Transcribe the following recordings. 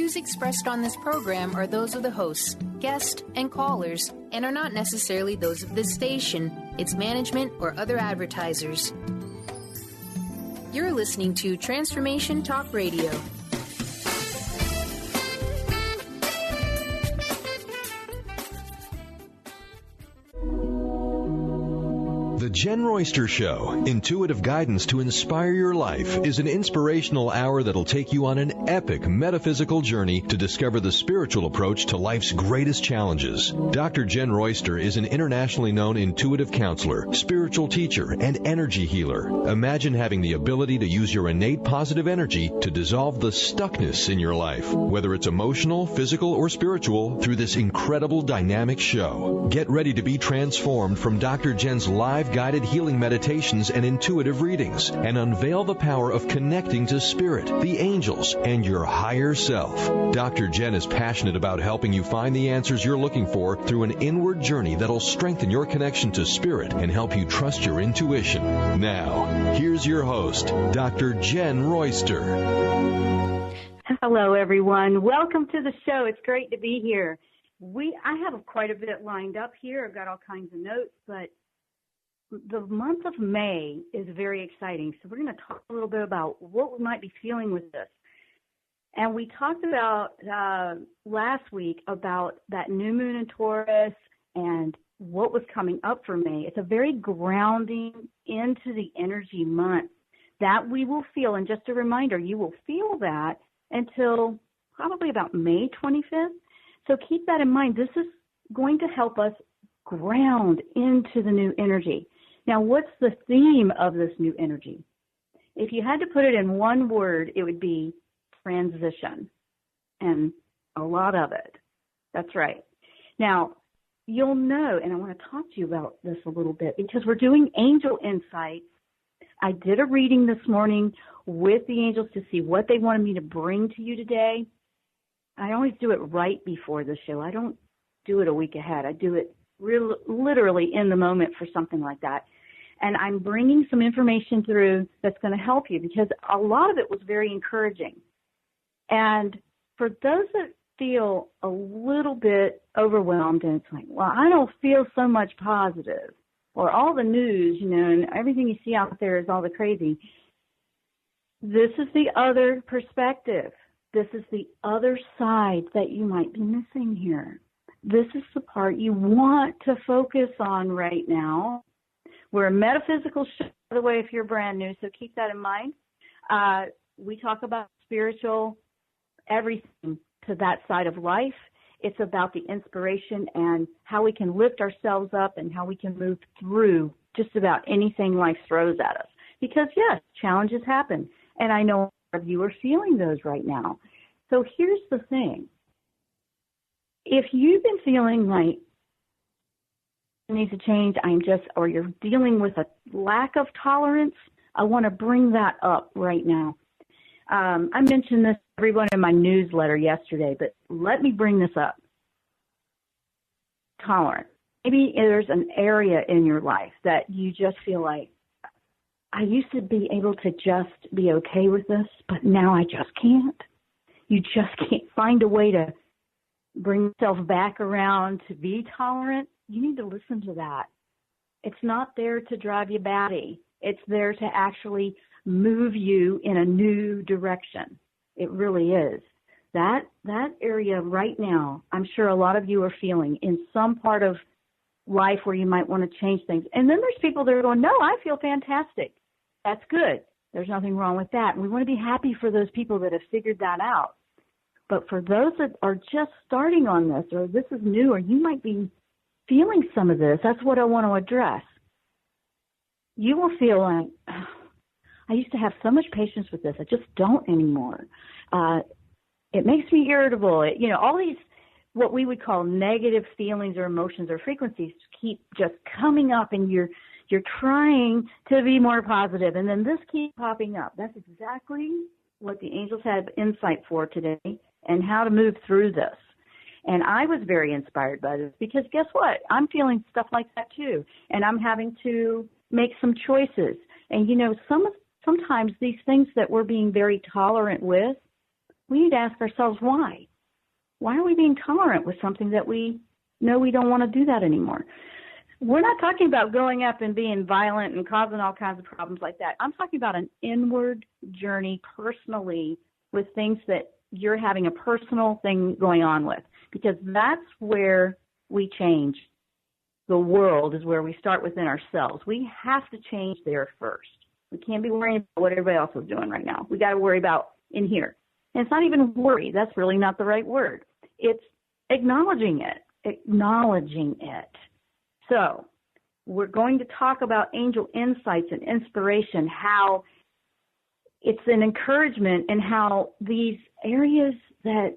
views expressed on this program are those of the hosts, guests, and callers, and are not necessarily those of this station, its management, or other advertisers. You're listening to Transformation Talk Radio. The Jenn Royster Show, intuitive guidance to inspire your life, is an inspirational hour that'll take you on an epic metaphysical journey to discover the spiritual approach to life's greatest challenges. Dr. Jenn Royster is an internationally known intuitive counselor, spiritual teacher, and energy healer. Imagine having the ability to use your innate positive energy to dissolve the stuckness in your life, whether it's emotional, physical, or spiritual, through this incredible dynamic show. Get ready to be transformed from Dr. Jenn's live guided healing meditations and intuitive readings, and unveil the power of connecting to spirit, the angels, and your higher self. Dr. Jenn is passionate about helping you find the answers you're looking for through an inward journey that'll strengthen your connection to spirit and help you trust your intuition. Now, here's your host, Dr. Jenn Royster. Hello, everyone. Welcome to the show. It's great to be here. I have quite a bit lined up here. I've got all kinds of notes, but the month of May is very exciting. So we're going to talk a little bit about what we might be feeling with this. And we talked about last week about that new moon in Taurus and what was coming up for May. It's a very grounding into the energy month that we will feel. And just a reminder, you will feel that until probably about May 25th. So keep that in mind. This is going to help us ground into the new energy. Now, what's the theme of this new energy? If you had to put it in one word, it would be transition, and a lot of it. That's right. Now, you'll know, and I want to talk to you about this a little bit because we're doing angel insights. I did a reading this morning with the angels to see what they wanted me to bring to you today. I always do it right before the show. I don't do it a week ahead. I do it literally in the moment for something like that. And I'm bringing some information through that's going to help you because a lot of it was very encouraging. And for those that feel a little bit overwhelmed and it's like, well, I don't feel so much positive, or all the news, and everything you see out there is all the crazy. This is the other perspective. This is the other side that you might be missing here. This is the part you want to focus on right now. We're a metaphysical show, by the way, if you're brand new, so keep that in mind. We talk about spiritual, everything to that side of life. It's about the inspiration and how we can lift ourselves up and how we can move through just about anything life throws at us. Because, yes, challenges happen, and I know a lot of you are feeling those right now. So here's the thing. If you've been feeling like needs to change, or you're dealing with a lack of tolerance, I want to bring that up right now. I mentioned this to everyone in my newsletter yesterday, but let me bring this up. Tolerance. Maybe there's an area in your life that you just feel like, I used to be able to just be okay with this, but now I just can't. You just can't find a way to bring yourself back around to be tolerant. You need to listen to that. It's not there to drive you batty. It's there to actually move you in a new direction. It really is. That area right now, I'm sure a lot of you are feeling in some part of life where you might want to change things. And then there's people that are going, no, I feel fantastic. That's good. There's nothing wrong with that. And we want to be happy for those people that have figured that out. But for those that are just starting on this, or this is new, or you might be feeling some of this, that's what I want to address. You will feel like, I used to have so much patience with this. I just don't anymore. It makes me irritable. All these, what we would call negative feelings or emotions or frequencies keep just coming up, and you're trying to be more positive, and then this keeps popping up. That's exactly what the angels had insight for today and how to move through this. And I was very inspired by this because guess what? I'm feeling stuff like that too. And I'm having to make some choices. And, sometimes these things that we're being very tolerant with we need to ask ourselves why. Why are we being tolerant with something that we know we don't want to do that anymore? We're not talking about going up and being violent and causing all kinds of problems like that. I'm talking about an inward journey personally with things that you're having a personal thing going on with, because that's where we change. The world is where we start within ourselves. We have to change there first. We can't be worrying about what everybody else is doing right now. We got to worry about in here. And it's not even worry. That's really not the right word. It's acknowledging it. So we're going to talk about angel insights and inspiration, how it's an encouragement, and how these areas that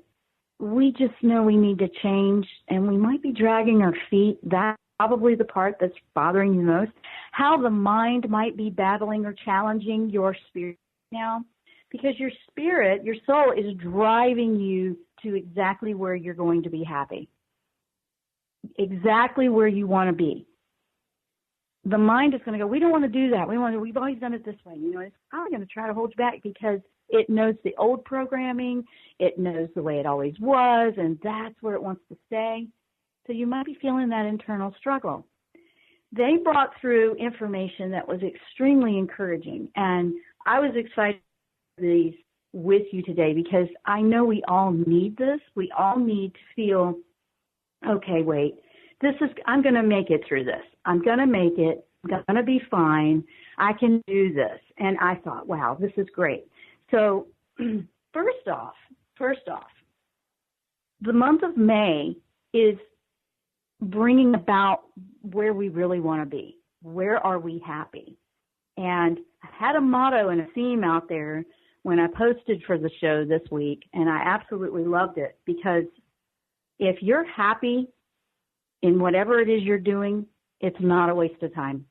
we just know we need to change and we might be dragging our feet, that's probably the part that's bothering you most, how the mind might be battling or challenging your spirit now, because your spirit, your soul is driving you to exactly where you're going to be happy. Exactly where you want to be. The mind is going to go, we don't want to do that. We've always done it this way. It's probably going to try to hold you back because it knows the old programming. It knows the way it always was, and that's where it wants to stay. So you might be feeling that internal struggle. They brought through information that was extremely encouraging, and I was excited for these with you today because I know we all need this. We all need to feel, okay, wait, I'm going to make it through this. I'm going to make it. I'm going to be fine. I can do this. And I thought, wow, this is great. So first off, the month of May is bringing about where we really want to be. Where are we happy? And I had a motto and a theme out there when I posted for the show this week, and I absolutely loved it, because if you're happy in whatever it is you're doing, it's not a waste of time.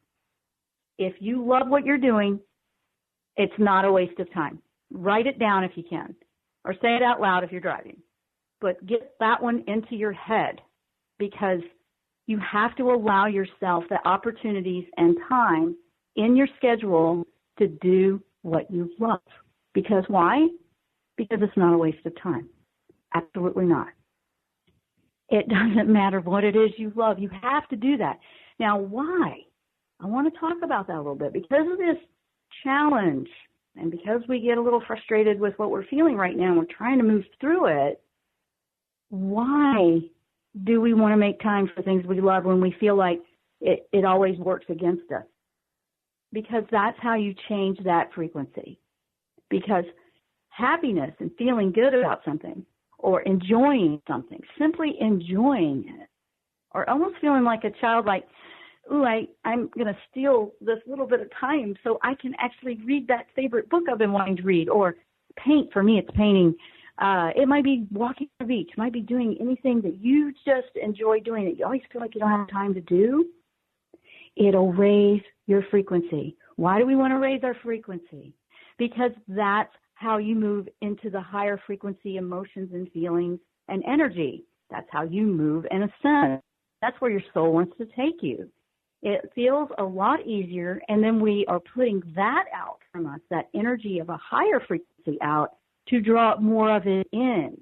If you love what you're doing, it's not a waste of time. Write it down if you can, or say it out loud if you're driving. But get that one into your head, because you have to allow yourself the opportunities and time in your schedule to do what you love. Because why? Because it's not a waste of time. Absolutely not. It doesn't matter what it is you love. You have to do that. Now, why? I want to talk about that a little bit. Because of this challenge, and because we get a little frustrated with what we're feeling right now, and we're trying to move through it, why do we want to make time for things we love when we feel like it always works against us? Because that's how you change that frequency. Because happiness and feeling good about something, or enjoying something, simply enjoying it, or almost feeling like a child, like, ooh, I'm going to steal this little bit of time so I can actually read that favorite book I've been wanting to read, or paint. For me, it's painting. It might be walking on the beach. It might be doing anything that you just enjoy doing that you always feel like you don't have time to do. It'll raise your frequency. Why do we want to raise our frequency? Because that's how you move into the higher frequency emotions and feelings and energy. That's how you move and ascend. That's where your soul wants to take you. It feels a lot easier, and then we are putting that out from us, that energy of a higher frequency out, to draw more of it in.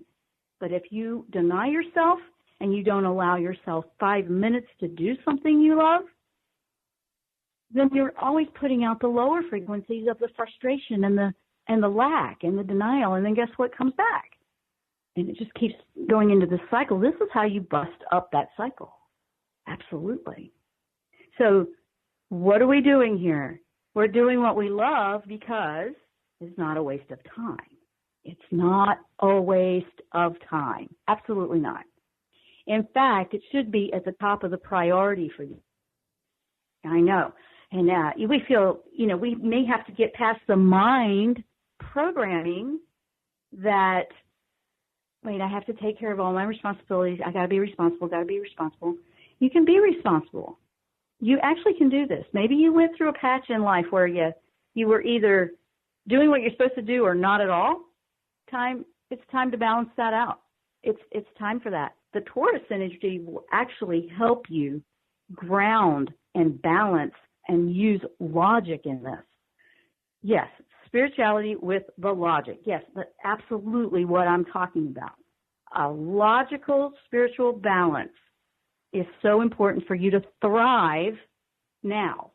But if you deny yourself and you don't allow yourself 5 minutes to do something you love, then you're always putting out the lower frequencies of the frustration and the lack and the denial, and then guess what comes back? And it just keeps going into this cycle. This is how you bust up that cycle. Absolutely. So what are we doing here? We're doing what we love because it's not a waste of time. It's not a waste of time. Absolutely not. In fact, it should be at the top of the priority for you. I know. And we feel, we may have to get past the mind programming that, wait, I have to take care of all my responsibilities. I got to be responsible, You can be responsible. You actually can do this. Maybe you went through a patch in life where you were either doing what you're supposed to do or not at all. It's time to balance that out. It's time for that. The Taurus energy will actually help you ground and balance and use logic in this. Yes, spirituality with the logic. Yes, that's absolutely what I'm talking about. A logical spiritual balance is so important for you to thrive now.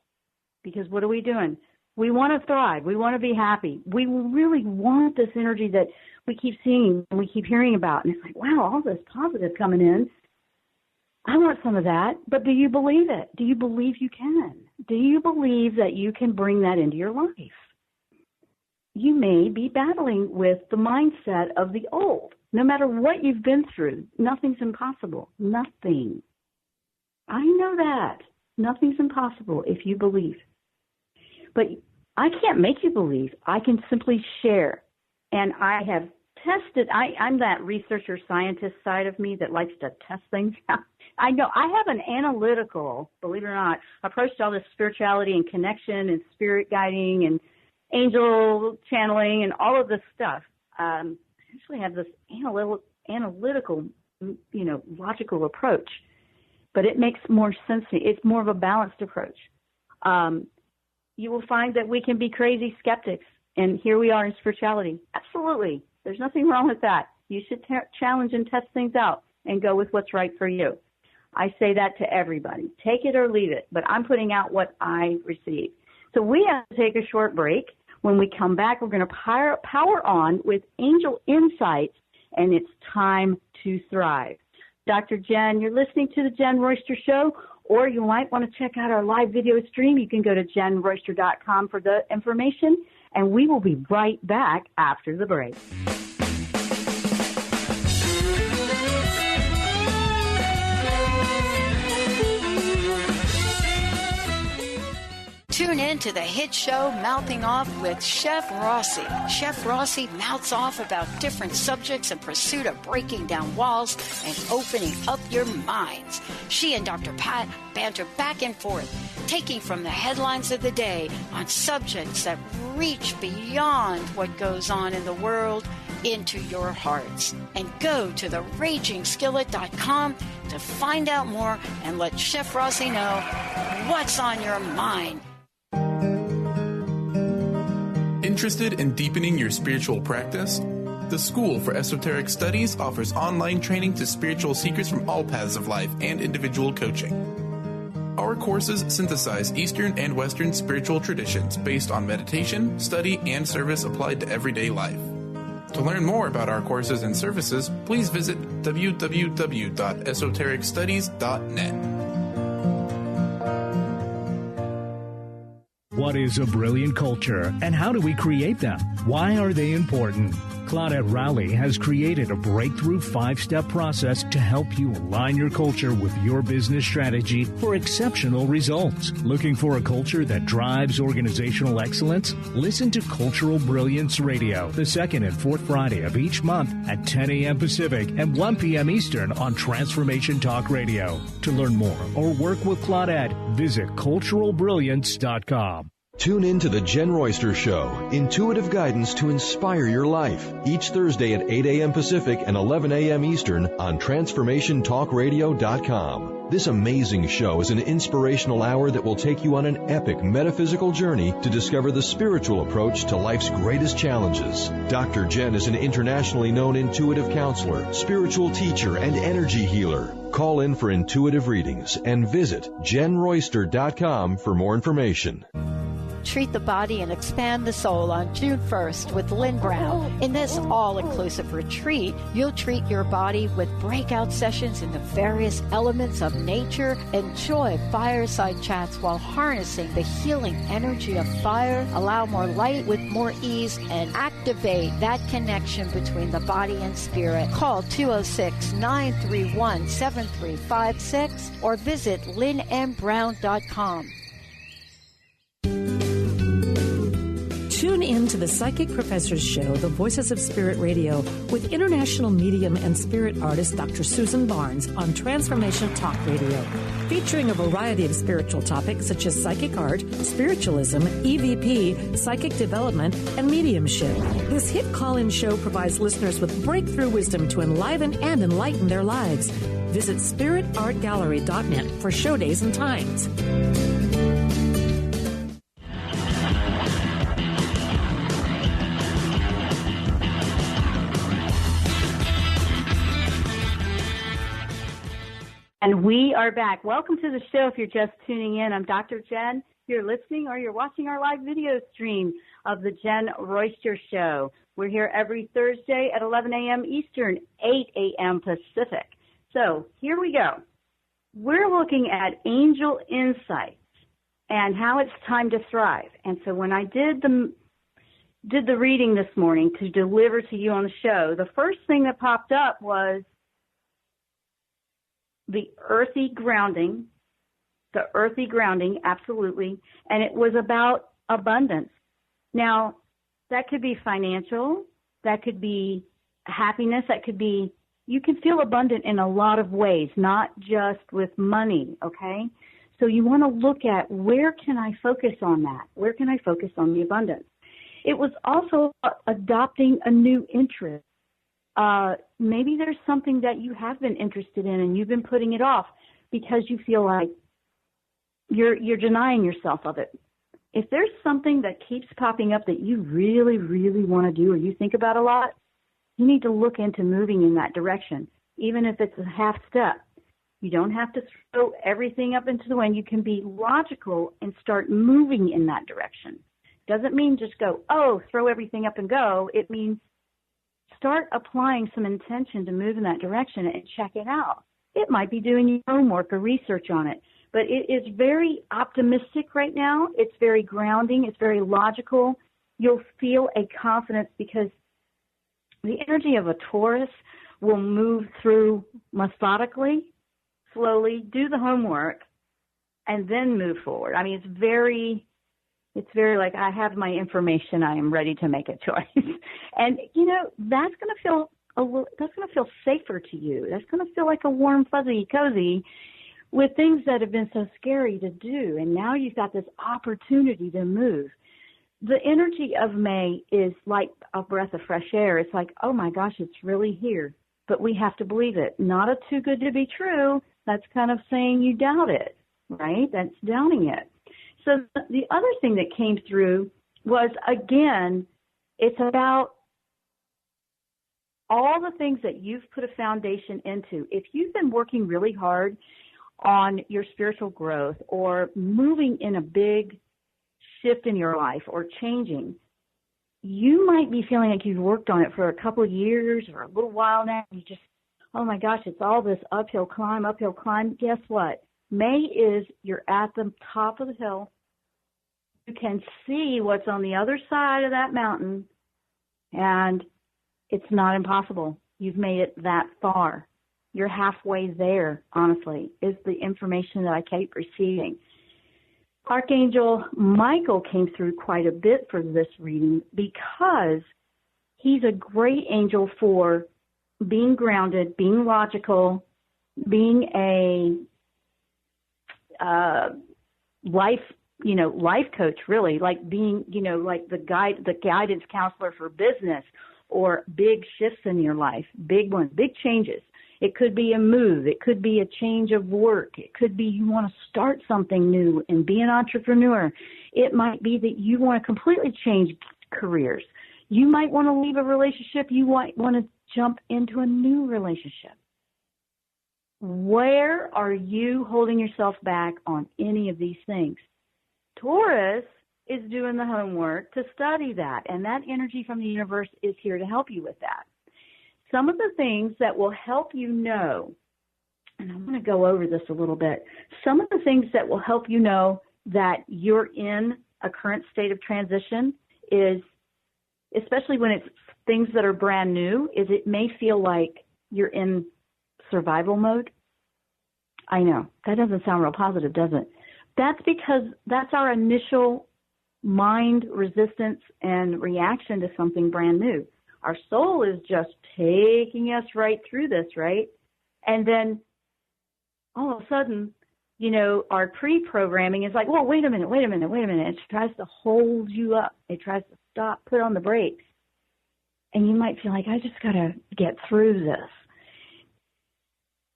Because what are we doing? We want to thrive. We want to be happy. We really want this energy that we keep seeing and we keep hearing about. And it's like, wow, all this positive coming in. I want some of that. But do you believe it? Do you believe you can? Do you believe that you can bring that into your life? You may be battling with the mindset of the old. No matter what you've been through, nothing's impossible. Nothing. I know that. Nothing's impossible if you believe. But I can't make you believe. I can simply share. And I have tested. I'm that researcher scientist side of me that likes to test things out. I know I have an analytical, believe it or not, approach to all this spirituality and connection and spirit guiding and angel channeling and all of this stuff. I actually have this analytical, logical approach. But it makes more sense to me. It's more of a balanced approach. You will find that we can be crazy skeptics, and here we are in spirituality. Absolutely. There's nothing wrong with that. You should challenge and test things out and go with what's right for you. I say that to everybody. Take it or leave it, but I'm putting out what I receive. So we have to take a short break. When we come back, we're going to power on with angel insights, and it's time to thrive. Dr. Jenn, you're listening to the Jenn Royster Show, or you might want to check out our live video stream. You can go to the-jenn-royster.com for the information, and we will be right back after the break. Tune in to the hit show Mouthing Off with Chef Rossi. Chef Rossi mouths off about different subjects in pursuit of breaking down walls and opening up your minds. She and Dr. Pat banter back and forth, taking from the headlines of the day on subjects that reach beyond what goes on in the world into your hearts. And go to theragingskillet.com to find out more and let Chef Rossi know what's on your mind. Interested in deepening your spiritual practice? The School for Esoteric Studies offers online training to spiritual seekers from all paths of life and individual coaching. Our courses synthesize Eastern and Western spiritual traditions based on meditation, study, and service applied to everyday life. To learn more about our courses and services, please visit www.esotericstudies.net. What is a brilliant culture, and how do we create them? Why are they important? Claudette Rowley has created a breakthrough 5-step process to help you align your culture with your business strategy for exceptional results. Looking for a culture that drives organizational excellence? Listen to Cultural Brilliance Radio, the second and fourth Friday of each month at 10 a.m. Pacific and 1 p.m. Eastern on Transformation Talk Radio. To learn more or work with Claudette, visit culturalbrilliance.com. Tune in to the Jenn Royster Show, intuitive guidance to inspire your life, each Thursday at 8 a.m. Pacific and 11 a.m. Eastern on TransformationTalkRadio.com. This amazing show is an inspirational hour that will take you on an epic metaphysical journey to discover the spiritual approach to life's greatest challenges. Dr. Jenn is an internationally known intuitive counselor, spiritual teacher, and energy healer. Call in for intuitive readings and visit JennRoyster.com for more information. Treat the body and expand the soul on June 1st with Lynn Brown. In this all-inclusive retreat, you'll treat your body with breakout sessions in the various elements of nature. Enjoy fireside chats while harnessing the healing energy of fire. Allow more light with more ease and activate that connection between the body and spirit. Call 206-931-7356 or visit lynnmbrown.com. Tune in to the Psychic Professor's Show, The Voices of Spirit Radio, with international medium and spirit artist Dr. Susan Barnes on Transformation Talk Radio, featuring a variety of spiritual topics such as psychic art, spiritualism, EVP, psychic development, and mediumship. This hit call-in show provides listeners with breakthrough wisdom to enliven and enlighten their lives. Visit spiritartgallery.net for show days and times. And we are back. Welcome to the show. If you're just tuning in, I'm Dr. Jenn. You're listening or you're watching our live video stream of the Jenn Royster Show. We're here every Thursday at 11 a.m. Eastern, 8 a.m. Pacific. So here we go. We're looking at angel insights and how it's time to thrive. And so when I did the reading this morning to deliver to you on the show, the first thing that popped up was the earthy grounding, absolutely, and it was about abundance. Now, that could be financial, that could be happiness, that could be, you can feel abundant in a lot of ways, not just with money, okay? So you want to look at where can I focus on that? Where can I focus on the abundance? It was also adopting a new interest. Maybe there's something that you have been interested in and you've been putting it off because you feel like you're denying yourself of it. If there's something that keeps popping up that you really, really want to do or you think about a lot, you need to look into moving in that direction, even if it's a half step. You don't have to throw everything up into the wind. You can be logical and start moving in that direction. Doesn't mean just go, throw everything up and go. It means start applying some intention to move in that direction and check it out. It might be doing your homework or research on it, but it is very optimistic right now. It's very grounding. It's very logical. You'll feel a confidence because the energy of a Taurus will move through methodically, slowly, do the homework, and then move forward. I mean, it's very like, I have my information, I am ready to make a choice. And, that's going to feel safer to you. That's going to feel like a warm, fuzzy, cozy with things that have been so scary to do. And now you've got this opportunity to move. The energy of May is like a breath of fresh air. It's like, oh my gosh, it's really here. But we have to believe it. Not a too good to be true. That's kind of saying you doubt it, right? That's doubting it. So the other thing that came through was, again, it's about all the things that you've put a foundation into. If you've been working really hard on your spiritual growth or moving in a big shift in your life or changing, you might be feeling like you've worked on it for a couple of years or a little while now. You just, oh my gosh, it's all this uphill climb. Guess what? May is you're at the top of the hill. You can see what's on the other side of that mountain, and it's not impossible. You've made it that far. You're halfway there, honestly, is the information that I keep receiving. Archangel Michael came through quite a bit for this reading because he's a great angel for being grounded, being logical, being a life coach, really, like being, like the guidance counselor for business or big shifts in your life, big ones, big changes. It could be a move. It could be a change of work. It could be you want to start something new and be an entrepreneur. It might be that you want to completely change careers. You might want to leave a relationship. You might want to jump into a new relationship. Where are you holding yourself back on any of these things? Taurus is doing the homework to study that, and that energy from the universe is here to help you with that. Some of the things that will help you know, and I'm going to go over this a little bit, some of the things that will help you know that you're in a current state of transition is, especially when it's things that are brand new, is it may feel like you're in survival mode. I know, that doesn't sound real positive, does it? That's because that's our initial mind resistance and reaction to something brand new. Our soul is just taking us right through this, right? And then all of a sudden, our pre-programming is like, well, wait a minute. It tries to hold you up. It tries to stop, put on the brakes. And you might feel like, I just got to get through this.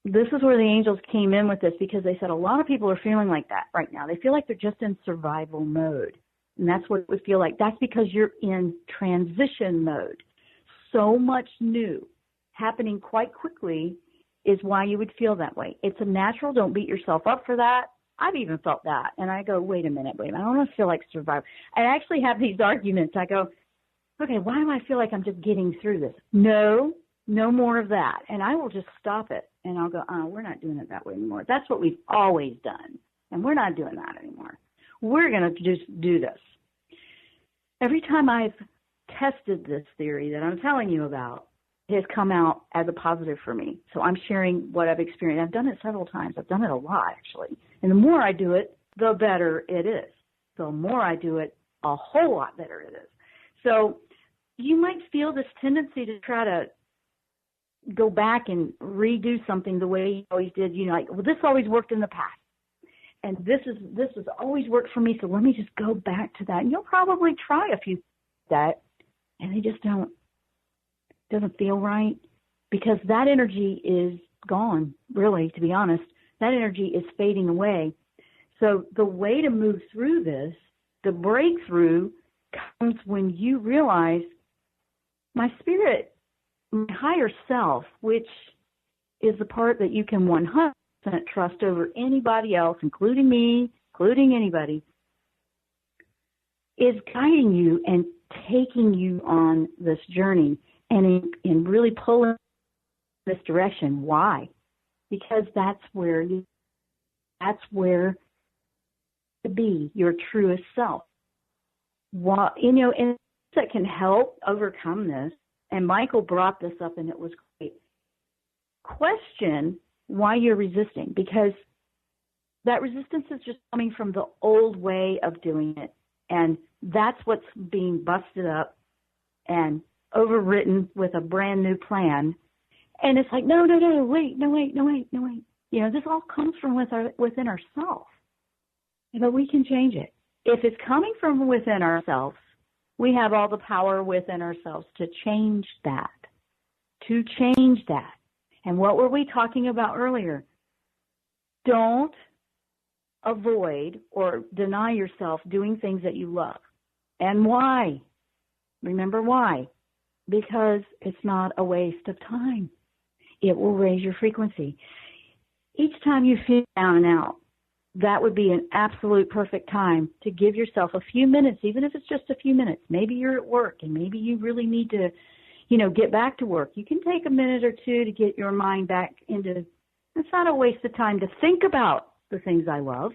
This is where the angels came in with this, because they said a lot of people are feeling like that right now. They feel like they're just in survival mode. And that's what it would feel like. That's because you're in transition mode. So much new happening quite quickly. is why you would feel that way. It's a natural. Don't beat yourself up for that. I've even felt that. And I go, wait a minute. I don't want to feel like survivor. I actually have these arguments. I go, okay, why do I feel like I'm just getting through this? No more of that. And I will just stop it. And I'll go, we're not doing it that way anymore. That's what we've always done. And we're not doing that anymore. We're going to just do this. Every time I've tested this theory that I'm telling you about, it has come out as a positive for me. So I'm sharing what I've experienced. I've done it several times. I've done it a lot, actually. And the more I do it, the better it is. The more I do it, a whole lot better it is. So you might feel this tendency to try to go back and redo something the way you always did. You know, like, well, this always worked in the past. And this has always worked for me, so let me just go back to that. And you'll probably try a few that, and they just doesn't feel right, because that energy is gone, really, to be honest. That energy is fading away. So the way to move through this, the breakthrough, comes when you realize my spirit, my higher self, which is the part that you can 100% trust over anybody else, including me, including anybody, is guiding you and taking you on this journey and in really pulling this direction. Why? Because that's where to be your truest self. Well, you know, and that can help overcome this. And Michael brought this up, and it was great. Question why you're resisting, because that resistance is just coming from the old way of doing it. And that's what's being busted up and overwritten with a brand new plan. And it's like, no, wait. You know, this all comes from within ourselves. But we can change it. If it's coming from within ourselves, we have all the power within ourselves to change that. And what were we talking about earlier? Don't avoid or deny yourself doing things that you love. And why? Remember why? Because it's not a waste of time. It will raise your frequency. Each time you feel down and out, that would be an absolute perfect time to give yourself a few minutes, even if it's just a few minutes. Maybe you're at work and maybe you really need to, you know, get back to work. You can take a minute or two to get your mind back into, it's not a waste of time to think about the things I love.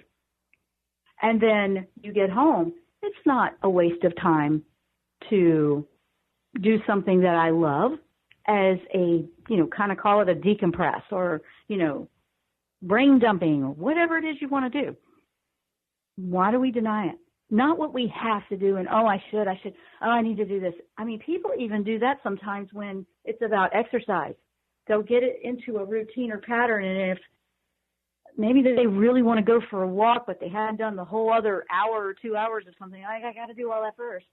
And then you get home. It's not a waste of time to do something that I love as a, you know, kind of call it a decompress or, you know, brain dumping or whatever it is you want to do. Why do we deny it? Not what we have to do and, I need to do this. I mean, people even do that sometimes when it's about exercise. They'll get it into a routine or pattern, and if maybe they really want to go for a walk, but they haven't done the whole other hour or 2 hours or something, I got to do all that first.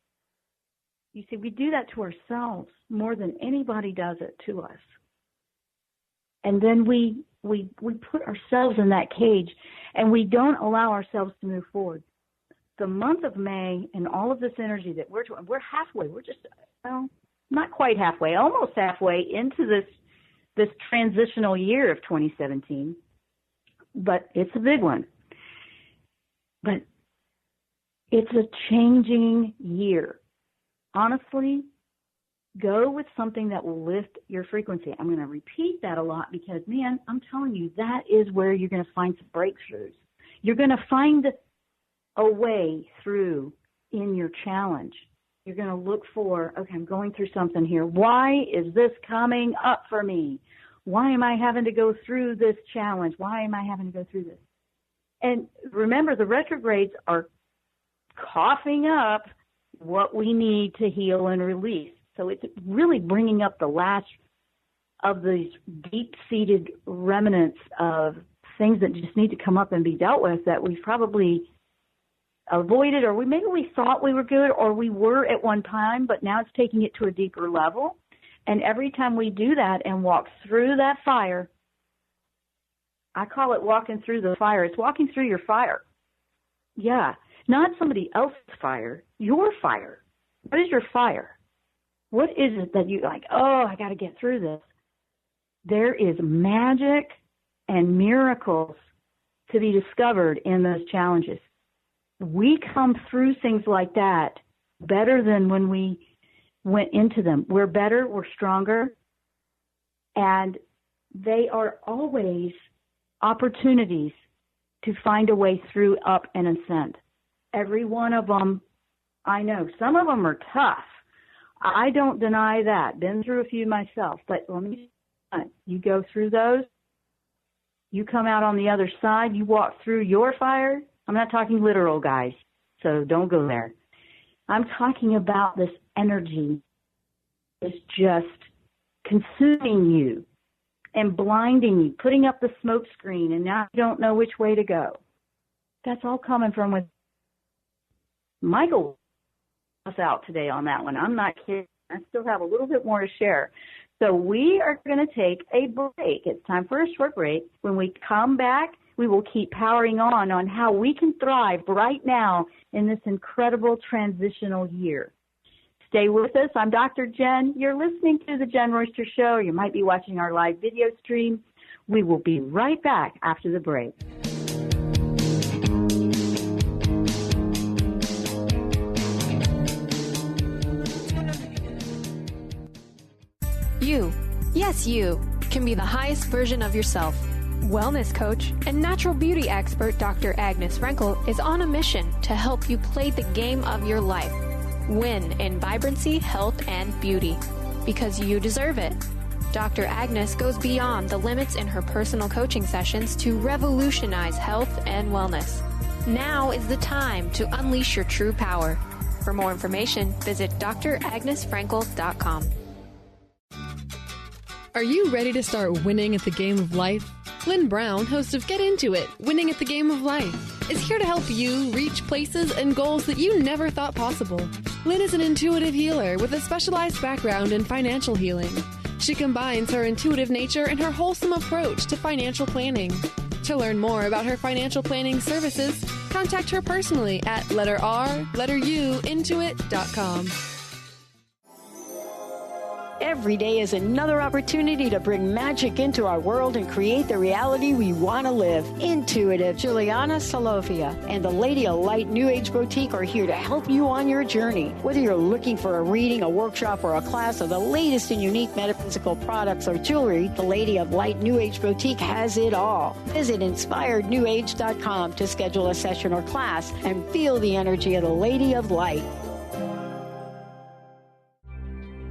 You see, we do that to ourselves more than anybody does it to us. And then we put ourselves in that cage, and we don't allow ourselves to move forward. The month of May and all of this energy that we're halfway. We're just, well, not quite halfway, almost halfway into this transitional year of 2017. But it's a big one. But it's a changing year. Honestly, go with something that will lift your frequency. I'm going to repeat that a lot because, man, I'm telling you, that is where you're going to find some breakthroughs. You're going to find a way through in your challenge. You're going to look for, okay, I'm going through something here. Why is this coming up for me? Why am I having to go through this challenge? Why am I having to go through this? And remember, the retrogrades are coughing up what we need to heal and release. So it's really bringing up the last of these deep-seated remnants of things that just need to come up and be dealt with that we've probably avoided, or maybe we thought we were good, or we were at one time, but now it's taking it to a deeper level. And every time we do that and walk through that fire, I call it walking through the fire. It's walking through your fire. Yeah, not somebody else's fire, your fire. What is your fire? What is it that you like, oh, I got to get through this? there is magic and miracles to be discovered in those challenges. We come through things like that better than when we went into them. We're better, we're stronger, and they are always opportunities to find a way through, up, and ascend. Every one of them, I know. Some of them are tough. I don't deny that. Been through a few myself. But let me tell you, you go through those, you come out on the other side, you walk through your fire. I'm not talking literal, guys, so don't go there. I'm talking about this energy is just consuming you and blinding you, putting up the smoke screen, and now you don't know which way to go. That's all coming from with Michael us out today on that one. I'm not kidding. I still have a little bit more to share. So we are going to take a break. It's time for a short break. When we come back, we will keep powering on how we can thrive right now in this incredible transitional year. Stay with us. I'm Dr. Jenn. You're listening to The Jenn Royster Show. You might be watching our live video stream. We will be right back after the break. You, yes you, can be the highest version of yourself. Wellness coach and natural beauty expert Dr. Agnes Frenkel is on a mission to help you play the game of your life. Win in vibrancy, health, and beauty. Because you deserve it. Dr. Agnes goes beyond the limits in her personal coaching sessions to revolutionize health and wellness. Now is the time to unleash your true power. For more information, visit dragnesfrenkel.com. Are you ready to start winning at the game of life? Lynn Brown, host of Get Into It, Winning at the Game of Life, is here to help you reach places and goals that you never thought possible. Lynn is an intuitive healer with a specialized background in financial healing. She combines her intuitive nature and her wholesome approach to financial planning. To learn more about her financial planning services, contact her personally at intuit.com. Every day is another opportunity to bring magic into our world and create the reality we want to live. Intuitive Juliana Salofia and the Lady of Light New Age Boutique are here to help you on your journey. Whether you're looking for a reading, a workshop, or a class of the latest and unique metaphysical products or jewelry, the Lady of Light New Age Boutique has it all. Visit inspirednewage.com to schedule a session or class and feel the energy of the Lady of Light.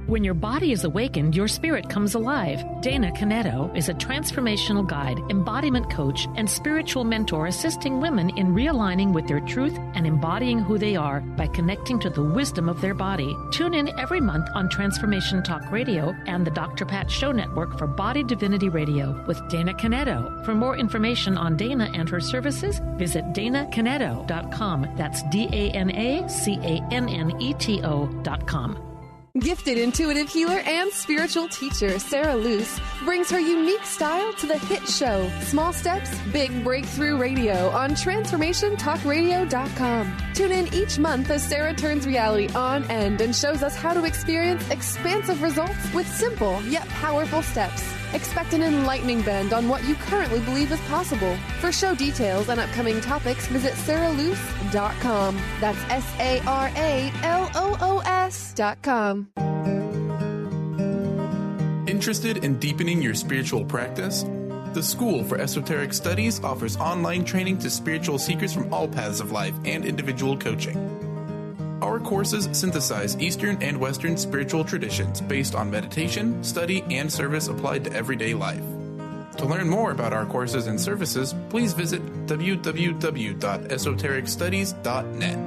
When your body is awakened, your spirit comes alive. Dana Canetto is a transformational guide, embodiment coach, and spiritual mentor assisting women in realigning with their truth and embodying who they are by connecting to the wisdom of their body. Tune in every month on Transformation Talk Radio and the Dr. Pat Show Network for Body Divinity Radio with Dana Canetto. For more information on Dana and her services, visit danacanetto.com. That's DANACANNETO.com. Gifted intuitive healer and spiritual teacher Sarah Luce brings her unique style to the hit show Small Steps, Big Breakthrough Radio on TransformationTalkRadio.com. Tune in each month as Sarah turns reality on end and shows us how to experience expansive results with simple yet powerful steps. Expect an enlightening bend on what you currently believe is possible. For show details and upcoming topics, visit sarahluce.com. That's SARALOOS.com. Interested in deepening your spiritual practice? The School for Esoteric Studies offers online training to spiritual seekers from all paths of life and individual coaching. Our courses synthesize Eastern and Western spiritual traditions based on meditation, study, and service applied to everyday life. To learn more about our courses and services, please visit www.esotericstudies.net.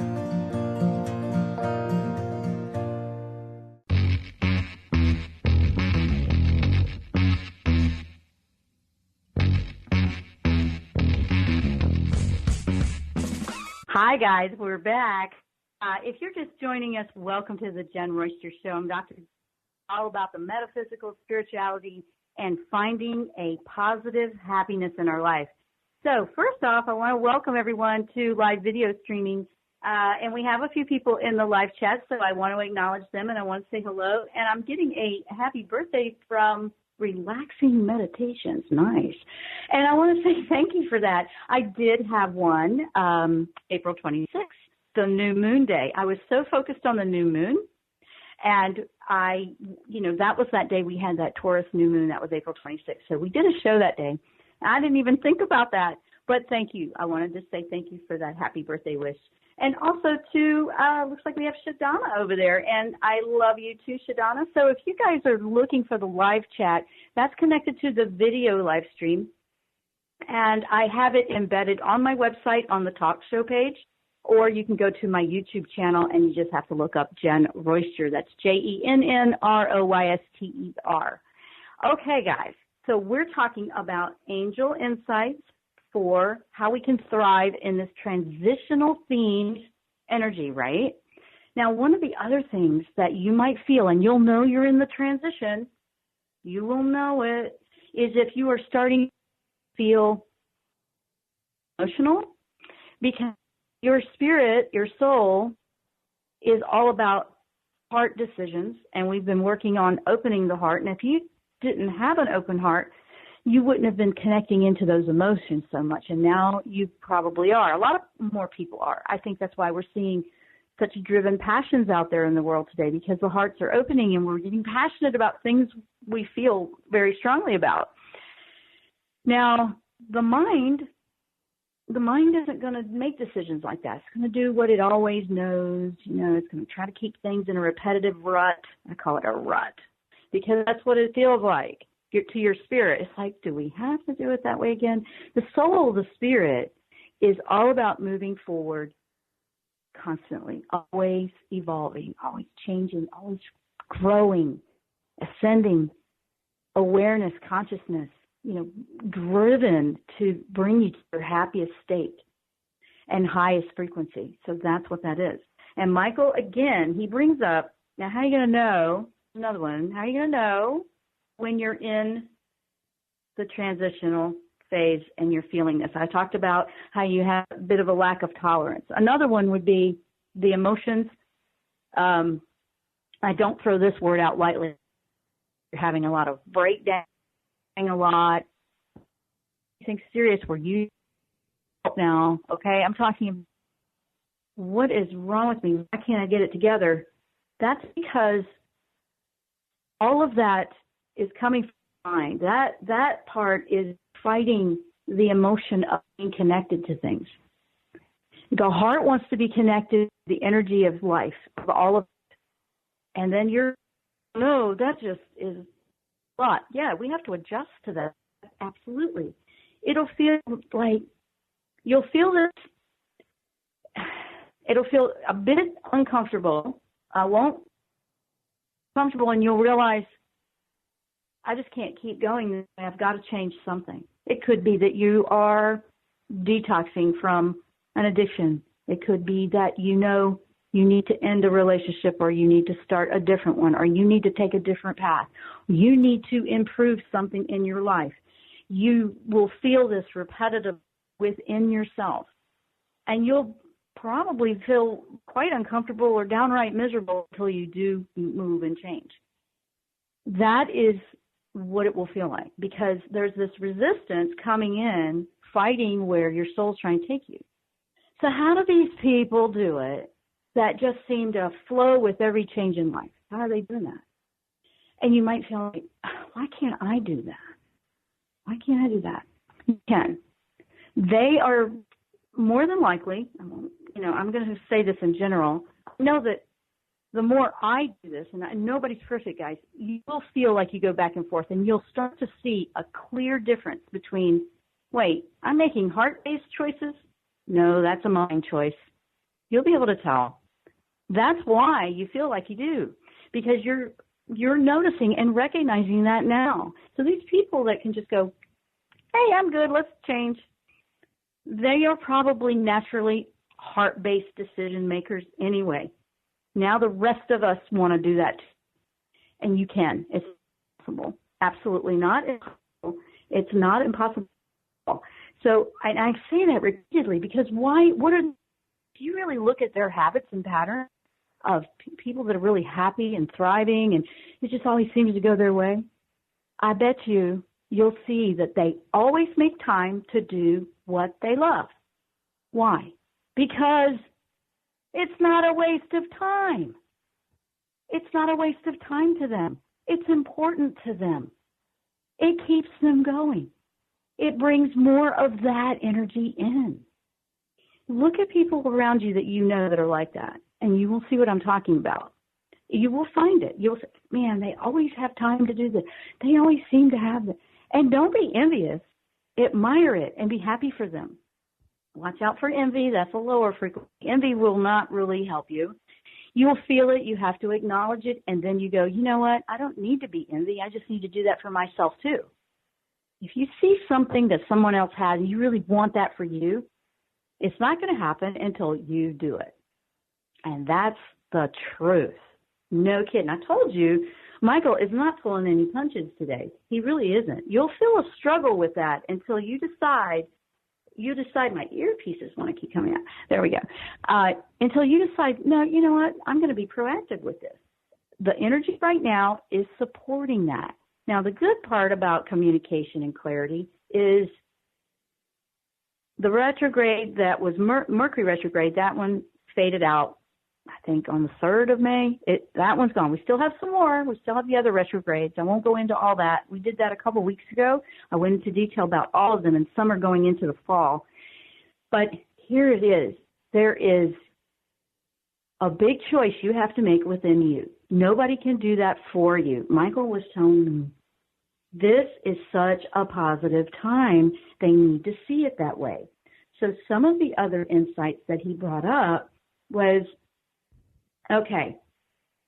Hi, guys. We're back. If you're just joining us, welcome to the Jenn Royster Show. I'm Dr. all about the metaphysical, spirituality, and finding a positive happiness in our life. So first off, I want to welcome everyone to live video streaming. And we have a few people in the live chat, so I want to acknowledge them, and I want to say hello. And I'm getting a happy birthday from relaxing meditations. Nice. And I want to say thank you for that. I did have one April 26th, the new moon day. I was so focused on the new moon. And that was that day we had that Taurus new moon. That was April 26th. So we did a show that day. I didn't even think about that. But thank you. I wanted to say thank you for that happy birthday wish. And also, too, looks like we have Shadana over there. And I love you, too, Shadana. So if you guys are looking for the live chat, that's connected to the video live stream. And I have it embedded on my website on the talk show page. Or you can go to my YouTube channel and you just have to look up Jenn Royster. That's JENNROYSTER. Okay, guys. So we're talking about angel insights for how we can thrive in this transitional themed energy, right? Now, one of the other things that you might feel, and you'll know you're in the transition, you will know it, is if you are starting to feel emotional, because your spirit, your soul, is all about heart decisions, and we've been working on opening the heart. And if you didn't have an open heart, you wouldn't have been connecting into those emotions so much, and now you probably are. A lot of more people are. I think that's why we're seeing such driven passions out there in the world today, because the hearts are opening and we're getting passionate about things we feel very strongly about. Now, the mind isn't going to make decisions like that. It's going to do what it always knows. It's going to try to keep things in a repetitive rut. I call it a rut because that's what it feels like to your spirit. It's like, do we have to do it that way again? The soul, the spirit, is all about moving forward constantly, always evolving, always changing, always growing, ascending, awareness, consciousness, driven to bring you to your happiest state and highest frequency. So that's what that is. And Michael, again, he brings up, now how are you going to know, another one, how are you going to know when you're in the transitional phase and you're feeling this? I talked about how you have a bit of a lack of tolerance. Another one would be the emotions. I don't throw this word out lightly. You're having a lot of breakdown. A lot. Anything serious where you now, okay? I'm talking about what is wrong with me? Why can't I get it together? That's because all of that is coming from the mind. That part is fighting the emotion of being connected to things. The heart wants to be connected to the energy of life, of all of it. And then that just is a lot. Yeah, we have to adjust to that. Absolutely. It'll feel like you'll feel this. It'll feel a bit uncomfortable. And you'll realize I just can't keep going. I've got to change something. It could be that you are detoxing from an addiction. It could be that you need to end a relationship, or you need to start a different one, or you need to take a different path. You need to improve something in your life. You will feel this repetitive within yourself, and you'll probably feel quite uncomfortable or downright miserable until you do move and change. That is what it will feel like, because there's this resistance coming in, fighting where your soul's trying to take you. So how do these people do it that just seem to flow with every change in life? How are they doing that? And you might feel like, why can't I do that? Why can't I do that? You can. They are more than likely, I'm going to say this in general, I know that the more I do this, and nobody's perfect, guys, you will feel like you go back and forth, and you'll start to see a clear difference between, wait, I'm making heart-based choices? No, that's a mind choice. You'll be able to tell. That's why you feel like you do, because you're noticing and recognizing that now. So these people that can just go, hey, I'm good, let's change, they are probably naturally heart-based decision makers anyway. Now the rest of us want to do that too. And you can. It's possible. Absolutely not impossible. It's not impossible. So I say that repeatedly because do you really look at their habits and patterns of people that are really happy and thriving and it just always seems to go their way? I bet you'll see that they always make time to do what they love. Why? Because it's not a waste of time. It's not a waste of time to them. It's important to them. It keeps them going. It brings more of that energy in. Look at people around you that you know that are like that, and you will see what I'm talking about. You will find it. You'll say, man, they always have time to do this. They always seem to have it. And don't be envious. Admire it and be happy for them. Watch out for envy. That's a lower frequency. Envy will not really help you. You will feel it. You have to acknowledge it. And then you go, you know what? I don't need to be envy. I just need to do that for myself too. If you see something that someone else has and you really want that for you, it's not going to happen until you do it. And that's the truth. No kidding. I told you, Michael is not pulling any punches today. He really isn't. You'll feel a struggle with that until you decide, my earpieces want to keep coming out. There we go. Until you decide, no, you know what? I'm going to be proactive with this. The energy right now is supporting that. Now, the good part about communication and clarity is the retrograde that was Mercury retrograde, that one faded out, I think, on the 3rd of May. That one's gone. We still have some more. We still have the other retrogrades. I won't go into all that. We did that a couple weeks ago. I went into detail about all of them, and some are going into the fall. But here it is. There is a big choice you have to make within you. Nobody can do that for you. Michael was telling me, this is such a positive time. They need to see it that way. So some of the other insights that he brought up was, okay,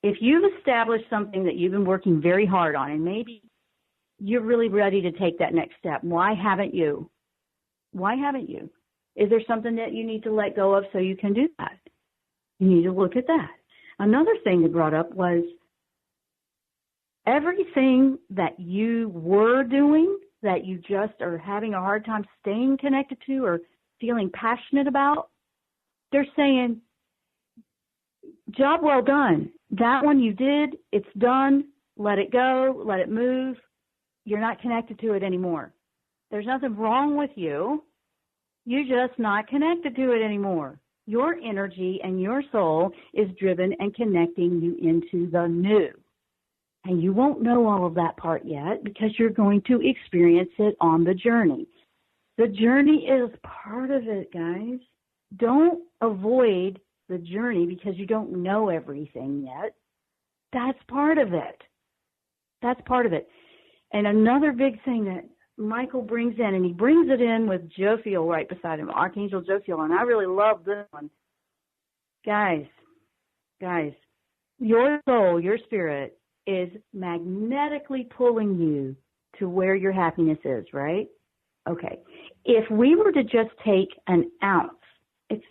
if you've established something that you've been working very hard on, and maybe you're really ready to take that next step, why haven't you? Why haven't you? Is there something that you need to let go of so you can do that? You need to look at that. Another thing that brought up was everything that you were doing that you just are having a hard time staying connected to or feeling passionate about, they're saying, job well done. That one you did, it's done. Let it go. Let it move. You're not connected to it anymore. There's nothing wrong with you. You're just not connected to it anymore. Your energy and your soul is driven and connecting you into the new. And you won't know all of that part yet because you're going to experience it on the journey. The journey is part of it, guys. Don't avoid the journey because you don't know everything yet. That's part of it. That's part of it. And another big thing that Michael brings in, and he brings it in with Jophiel right beside him, Archangel Jophiel, and I really love this one. Guys, your soul, your spirit is magnetically pulling you to where your happiness is, right? Okay. If we were to just take an ounce, it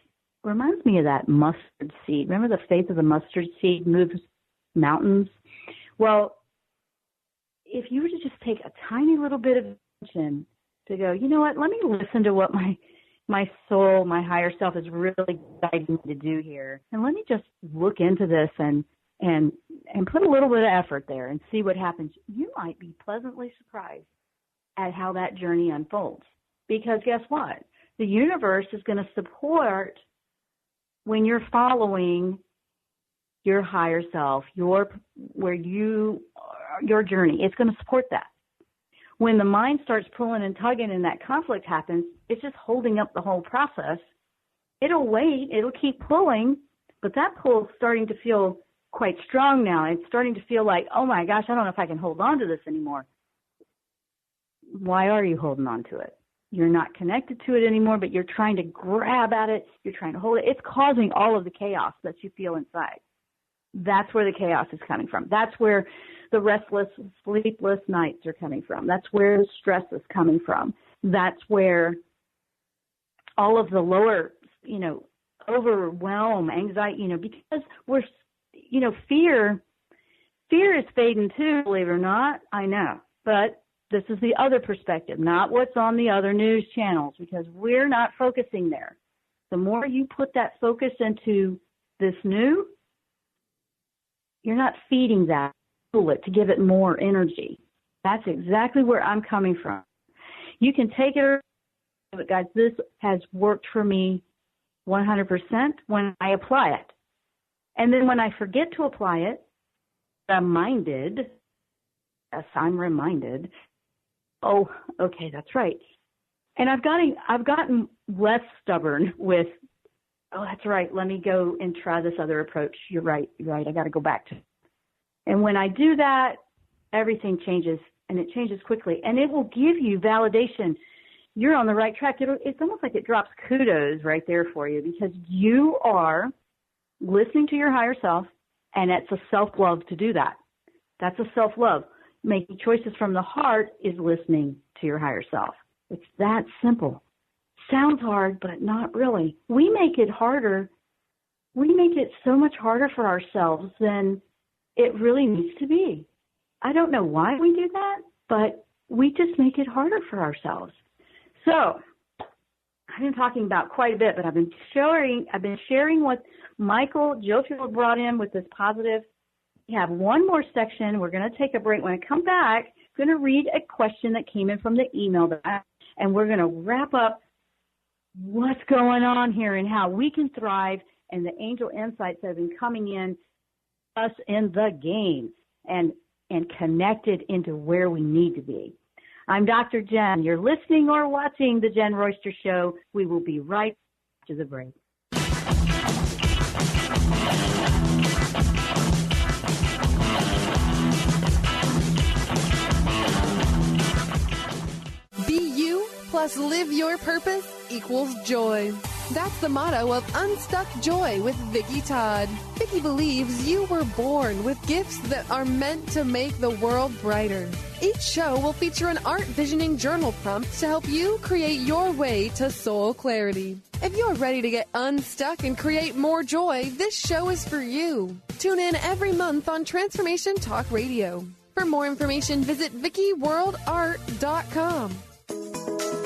reminds me of that mustard seed. Remember the faith of the mustard seed moves mountains? Well, if you were to just take a tiny little bit of attention to go, you know what, let me listen to what my soul, my higher self is really guiding me to do here. And let me just look into this and put a little bit of effort there and see what happens. You might be pleasantly surprised at how that journey unfolds. Because guess what? The universe is going to support when you're following your higher self, your journey. It's going to support that. When the mind starts pulling and tugging and that conflict happens, it's just holding up the whole process. It'll wait. It'll keep pulling, but that pull is starting to feel quite strong now. It's starting to feel like, oh my gosh, I don't know if I can hold on to this anymore. Why are you holding on to it? You're not connected to it anymore, but you're trying to grab at it. You're trying to hold it. It's causing all of the chaos that you feel inside. That's where the chaos is coming from. That's where the restless, sleepless nights are coming from. That's where the stress is coming from. That's where all of the lower, overwhelm, anxiety, because we're, fear is fading too, believe it or not. I know, but this is the other perspective, not what's on the other news channels, because we're not focusing there. The more you put that focus into this new, you're not feeding that to give it more energy. That's exactly where I'm coming from. You can take it, but guys, this has worked for me 100% when I apply it. And then when I forget to apply it, I'm reminded, oh, okay, that's right. And I've gotten less stubborn with, oh, that's right, let me go and try this other approach. You're right, I got to go back to it. And when I do that, everything changes, and it changes quickly. And it will give you validation. You're on the right track. It's almost like it drops kudos right there for you, because you are listening to your higher self, and it's a self-love to do that. That's a self-love. Making choices from the heart is listening to your higher self. It's that simple. Sounds hard, but not really. We make it harder. We make it so much harder for ourselves than it really needs to be. I don't know why we do that, but we just make it harder for ourselves. So I've been talking about quite a bit, but I've been sharing what Michael Jofield brought in with this positive. We have one more section. We're going to take a break. When I come back, I'm going to read a question that came in from the email box, and we're going to wrap up what's going on here and how we can thrive, and the angel insights that have been coming in us in the game and connected into where we need to be. I'm Dr. Jenn. You're listening or watching The Jenn Royster Show. We will be right after the break. Be you plus live your purpose equals joy. That's the motto of Unstuck Joy with Vicki Todd. Vicki believes you were born with gifts that are meant to make the world brighter. Each show will feature an art visioning journal prompt to help you create your way to soul clarity. If you're ready to get unstuck and create more joy, this show is for you. Tune in every month on Transformation Talk Radio. For more information, visit VickiWorldArt.com.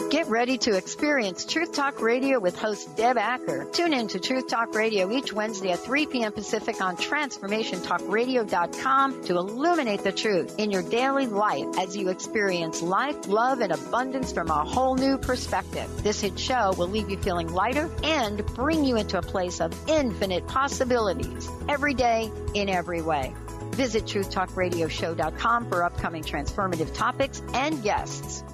Get ready to experience Truth Talk Radio with host Deb Acker. Tune in to Truth Talk Radio each Wednesday at 3 p.m. Pacific on TransformationTalkRadio.com to illuminate the truth in your daily life as you experience life, love, and abundance from a whole new perspective. This hit show will leave you feeling lighter and bring you into a place of infinite possibilities every day in every way. Visit TruthTalkRadioshow.com for upcoming transformative topics and guests.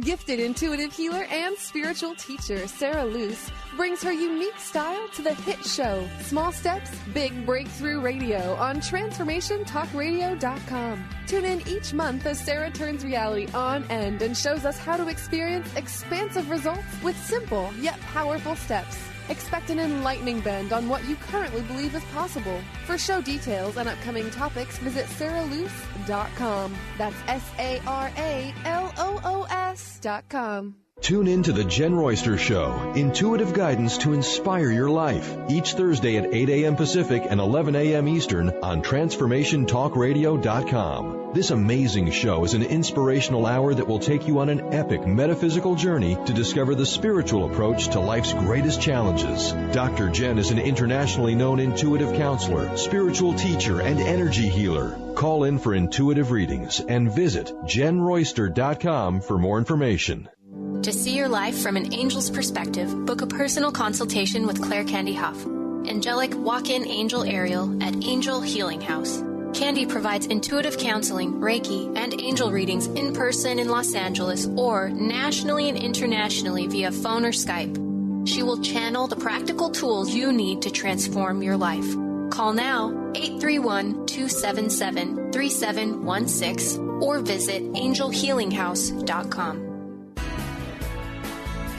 Gifted intuitive healer and spiritual teacher Sarah Luce brings her unique style to the hit show Small Steps, Big Breakthrough Radio on TransformationTalkRadio.com. Tune in each month as Sarah turns reality on end and shows us how to experience expansive results with simple yet powerful steps. Expect an enlightening bend on what you currently believe is possible. For show details and upcoming topics, visit sarahluce.com. That's SARALOOS.com. Tune in to The Jenn Royster Show, intuitive guidance to inspire your life, each Thursday at 8 a.m. Pacific and 11 a.m. Eastern on TransformationTalkRadio.com. This amazing show is an inspirational hour that will take you on an epic metaphysical journey to discover the spiritual approach to life's greatest challenges. Dr. Jenn is an internationally known intuitive counselor, spiritual teacher, and energy healer. Call in for intuitive readings and visit JennRoyster.com for more information. To see your life from an angel's perspective, book a personal consultation with Claire Candy Huff, angelic walk-in angel Ariel at Angel Healing House. Candy provides intuitive counseling, Reiki, and angel readings in person in Los Angeles or nationally and internationally via phone or Skype. She will channel the practical tools you need to transform your life. Call now, 831-277-3716, or visit angelhealinghouse.com.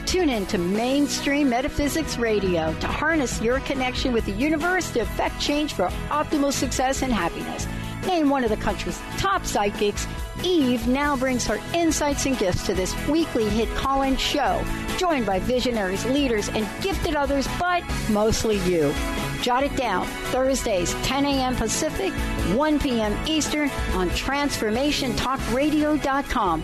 Tune in to Mainstream Metaphysics Radio to harness your connection with the universe to effect change for optimal success and happiness. Named one of the country's top psychics, Eve now brings her insights and gifts to this weekly hit call-in show, joined by visionaries, leaders, and gifted others, but mostly you. Jot it down, Thursdays, 10 a.m. Pacific, 1 p.m. Eastern on TransformationTalkRadio.com.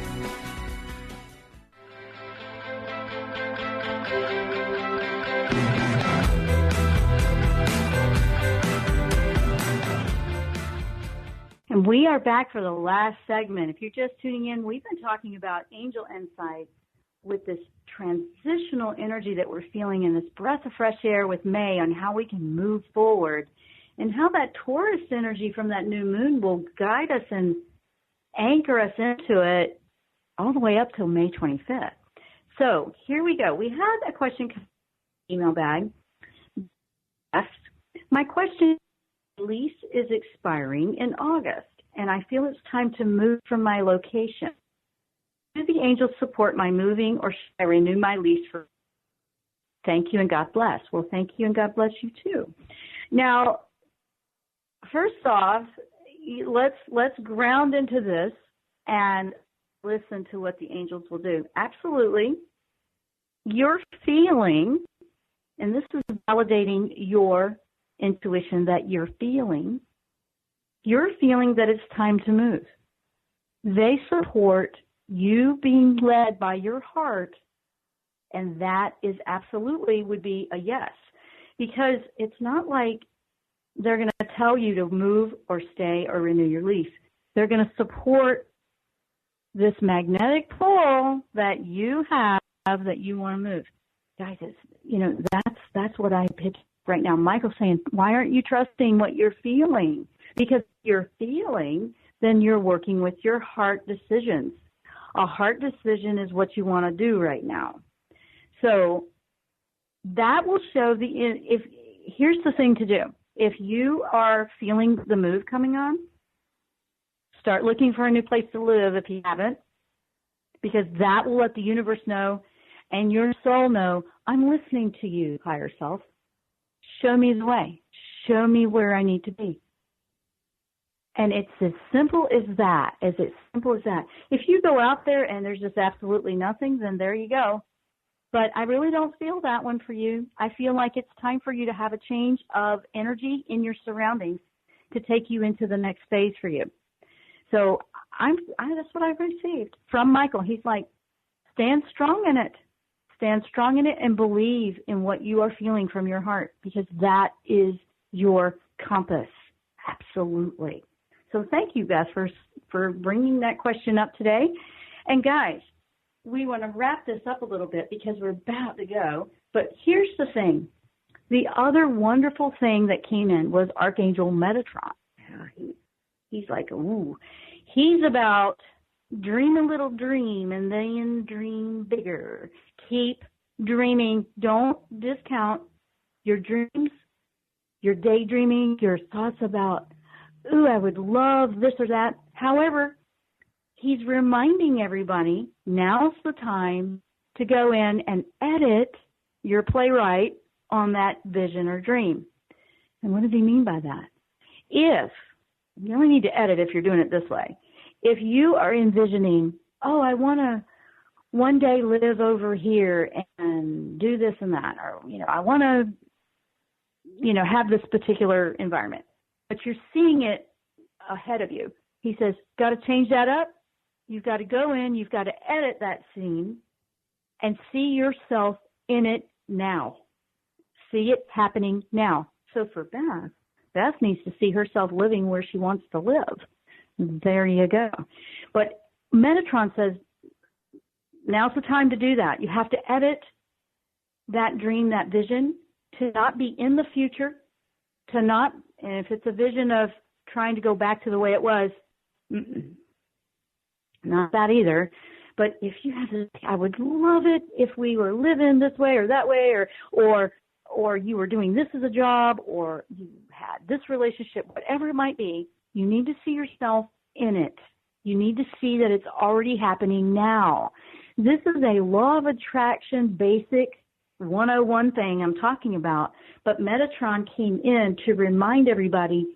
And we are back for the last segment. If you're just tuning in, we've been talking about angel insight with this transitional energy that we're feeling in this breath of fresh air with May on how we can move forward and how that Taurus energy from that new moon will guide us and anchor us into it all the way up till May 25th. So here we go. We had a question email bag. Yes. My question, lease is expiring in August, and I feel it's time to move from my location. Do the angels support my moving, or should I renew my lease for? Thank you and God bless. Well, thank you and God bless you too. Now, first off, let's ground into this and listen to what the angels will do. Absolutely. Your feeling, and this is validating your intuition that you're feeling that it's time to move. They support you being led by your heart, and that is absolutely would be a yes, because it's not like they're going to tell you to move or stay or renew your lease. They're going to support this magnetic pull that you have that you want to move. Guys, that's what I pitched right now. Michael's saying, why aren't you trusting what you're feeling? Because you're feeling, then you're working with your heart decisions. A heart decision is what you want to do right now. So that will show here's the thing to do. If you are feeling the move coming on, start looking for a new place to live if you haven't, because that will let the universe know and your soul know, I'm listening to you, higher self. Show me the way. Show me where I need to be. And it's as simple as that, If you go out there and there's just absolutely nothing, then there you go. But I really don't feel that one for you. I feel like it's time for you to have a change of energy in your surroundings to take you into the next phase for you. So that's what I've received from Michael. He's like, stand strong in it. Stand strong in it and believe in what you are feeling from your heart, because that is your compass. Absolutely. So thank you, Beth, for bringing that question up today. And guys, we want to wrap this up a little bit because we're about to go. But here's the thing. The other wonderful thing that came in was Archangel Metatron. He's like, ooh. He's about dream a little dream and then dream bigger. Keep dreaming. Don't discount your dreams, your daydreaming, your thoughts about, ooh, I would love this or that. However, he's reminding everybody, now's the time to go in and edit your playwright on that vision or dream. And what does he mean by that? If, you only need to edit if you're doing it this way. If you are envisioning, oh, I want to one day live over here and do this and that, or, I want to, have this particular environment, but you're seeing it ahead of you. He says, got to change that up. You've got to go in, you've got to edit that scene and see yourself in it now. See it happening now. So for Beth needs to see herself living where she wants to live. There you go. But Metatron says, now's the time to do that. You have to edit that dream, that vision, to not be in the future, to not, and if it's a vision of trying to go back to the way it was, not that either. But if you have this, I would love it if we were living this way or that way, or you were doing this as a job, or you had this relationship, whatever it might be, you need to see yourself in it. You need to see that it's already happening now. This is a law of attraction basic 101 thing I'm talking about, but Metatron came in to remind everybody,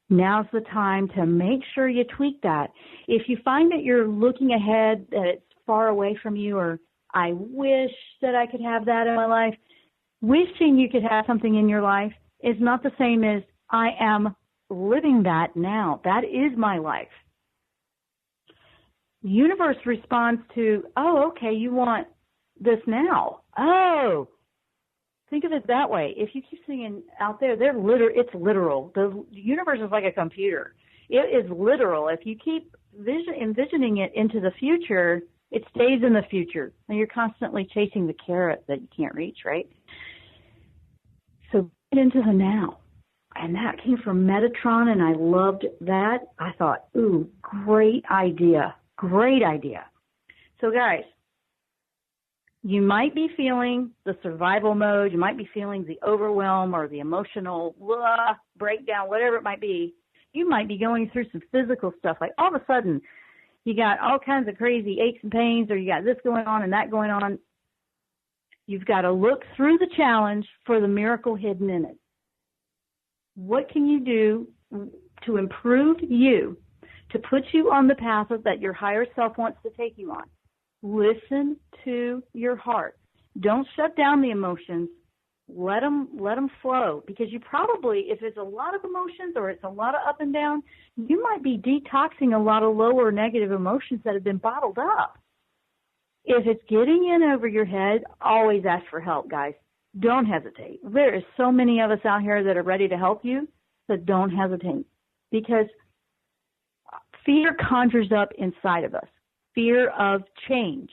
now's the time to make sure you tweak that. If you find that you're looking ahead, that it's far away from you, or I wish that I could have that in my life, wishing you could have something in your life is not the same as I am living that now. That is my life. The universe responds to, oh, okay, you want this now. Oh, think of it that way. If you keep singing out there, it's literal. The universe is like a computer. It is literal. If you keep envisioning it into the future, it stays in the future. And you're constantly chasing the carrot that you can't reach, right? So get into the now. And that came from Metatron, and I loved that. I thought, ooh, great idea. Great idea. So, guys, you might be feeling the survival mode. You might be feeling the overwhelm or the emotional breakdown, whatever it might be. You might be going through some physical stuff. Like all of a sudden, you got all kinds of crazy aches and pains, or you got this going on and that going on. You've got to look through the challenge for the miracle hidden in it. What can you do to improve you, to put you on the path that your higher self wants to take you on? Listen to your heart. Don't shut down the emotions. Let them flow, because you probably, if it's a lot of emotions or it's a lot of up and down, you might be detoxing a lot of lower negative emotions that have been bottled up. If it's getting in over your head, always ask for help, guys. Don't hesitate. There is so many of us out here that are ready to help you, so don't hesitate, because fear conjures up inside of us. Fear of change.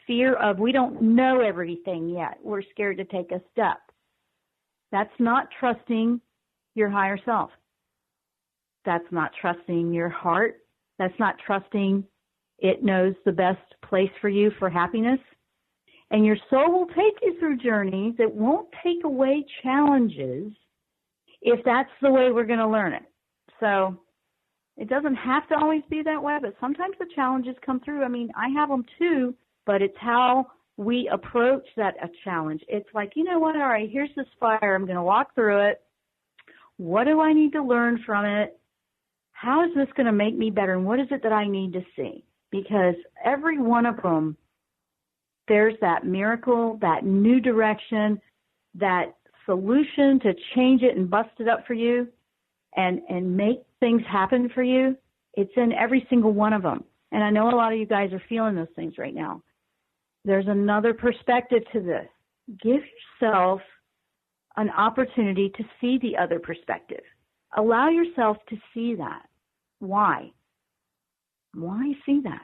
Fear of we don't know everything yet. We're scared to take a step. That's not trusting your higher self. That's not trusting your heart. That's not trusting it knows the best place for you for happiness. And your soul will take you through journeys. It won't take away challenges if that's the way we're going to learn it. So it doesn't have to always be that way, but sometimes the challenges come through. I mean, I have them too, but it's how we approach a challenge. It's like, you know what, all right, here's this fire. I'm going to walk through it. What do I need to learn from it? How is this going to make me better? And what is it that I need to see? Because every one of them, there's that miracle, that new direction, that solution to change it and bust it up for you and make things happen for you. It's in every single one of them. And I know a lot of you guys are feeling those things right now. There's another perspective to this. Give yourself an opportunity to see the other perspective. Allow yourself to see that. Why? Why see that?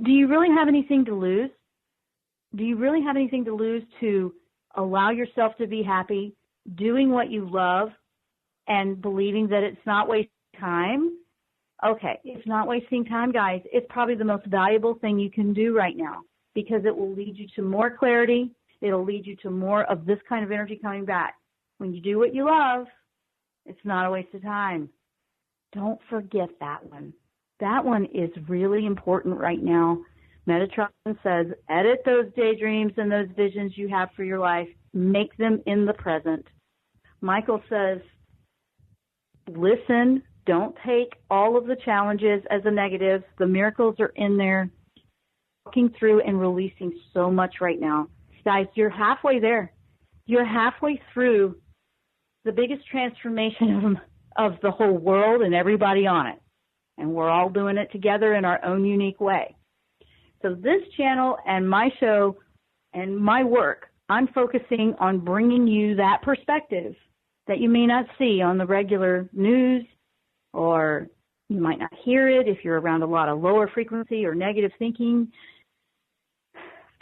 Do you really have anything to lose? Do you really have anything to lose to allow yourself to be happy, doing what you love, and believing that it's not wasting time? Okay, it's not wasting time, guys. It's probably the most valuable thing you can do right now, because it will lead you to more clarity. It'll lead you to more of this kind of energy coming back. When you do what you love, it's not a waste of time. Don't forget that one. That one is really important right now. Metatron says, edit those daydreams and those visions you have for your life. Make them in the present. Michael says, listen, don't take all of the challenges as a negative. The miracles are in there. Walking through and releasing so much right now. Guys, you're halfway there. You're halfway through the biggest transformation of the whole world and everybody on it. And we're all doing it together in our own unique way. So this channel and my show and my work, I'm focusing on bringing you that perspective that you may not see on the regular news, or you might not hear it if you're around a lot of lower frequency or negative thinking,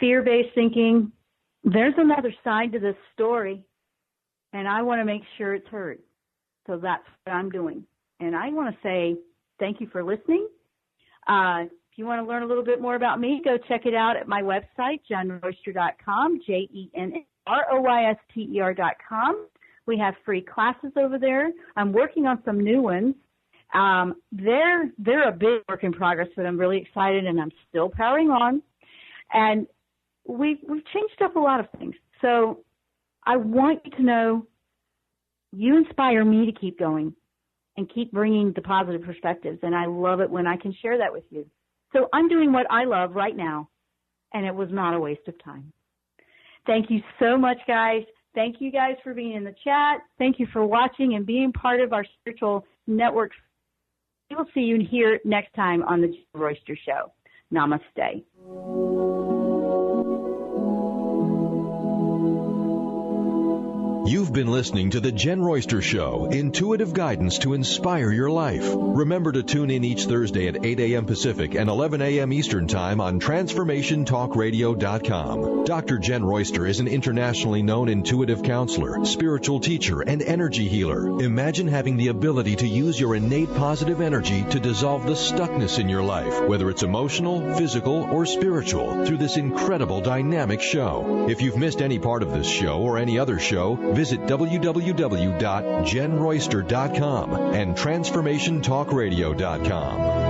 fear-based thinking. There's another side to this story, and I want to make sure it's heard. So that's what I'm doing. And I want to say thank you for listening. If you want to learn a little bit more about me, go check it out at my website, jenn-royster.com, jenn-royster.com. We have free classes over there. I'm working on some new ones. They're a big work in progress, but I'm really excited, and I'm still powering on. And we've changed up a lot of things. So I want you to know you inspire me to keep going and keep bringing the positive perspectives, and I love it when I can share that with you. So I'm doing what I love right now, and it was not a waste of time. Thank you so much, guys. Thank you guys for being in the chat. Thank you for watching and being part of our spiritual network. We will see you here next time on the Jenn-Royster Show. Namaste. You've been listening to The Jenn Royster Show, intuitive guidance to inspire your life. Remember to tune in each Thursday at 8 a.m. Pacific and 11 a.m. Eastern Time on TransformationTalkRadio.com. Dr. Jenn Royster is an internationally known intuitive counselor, spiritual teacher, and energy healer. Imagine having the ability to use your innate positive energy to dissolve the stuckness in your life, whether it's emotional, physical, or spiritual, through this incredible dynamic show. If you've missed any part of this show or any other show, visit www.jenroyster.com and TransformationTalkRadio.com.